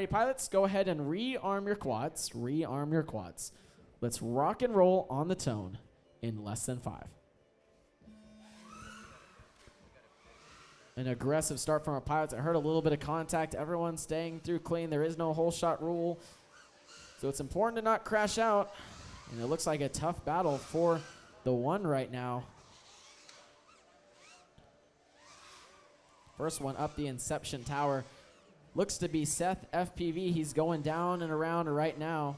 Pilots, go ahead and rearm your quads. Rearm your quads. Let's rock and roll on the tone in less than 5. An aggressive start from our pilots. I heard a little bit of contact. Everyone's staying through clean. There is no hole shot rule. So it's important to not crash out. And it looks like a tough battle for the 1 right now. First one up the Inception Tower. Looks to be Seth FPV. He's going down and around right now.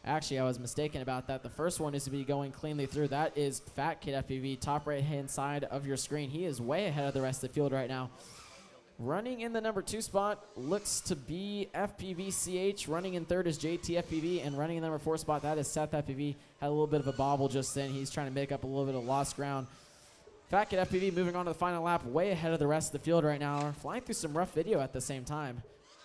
Actually, I was mistaken about that. The first one is to be going cleanly through. That is Fat Kid FPV, top right-hand side of your screen. He is way ahead of the rest of the field right now. Running in the number 2 spot looks to be FPVCH. Running in third is JT FPV. And running in the number 4 spot, that is Seth FPV. Had a little bit of a bobble just then. He's trying to make up a little bit of lost ground. Fat Kid FPV moving on to the final lap, way ahead of the rest of the field right now. Flying through some rough video at the same time.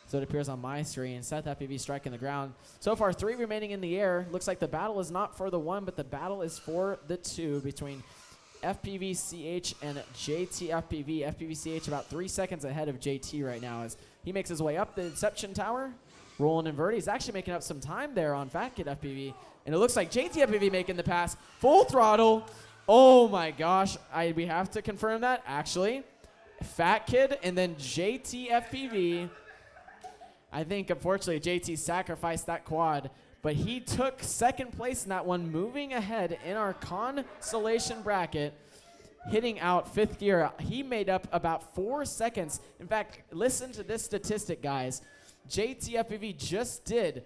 So it appears on my screen. Seth FPV striking the ground. So far, 3 remaining in the air. Looks like the battle is not for the 1, but the battle is for the 2 between FPVCH and JT FPV. FPVCH about 3 seconds ahead of JT right now as he makes his way up the Inception Tower. Rolling invert. He's actually making up some time there on Fat Kid FPV. And it looks like JT FPV making the pass. Full throttle. Oh my gosh. We have to confirm that. Actually, Fat Kid and then JT FPV. I think, unfortunately, JT sacrificed that quad, but he took second place in that one, moving ahead in our consolation bracket, hitting out 5th gear. He made up about 4 seconds. In fact, listen to this statistic, guys. JT FPV just did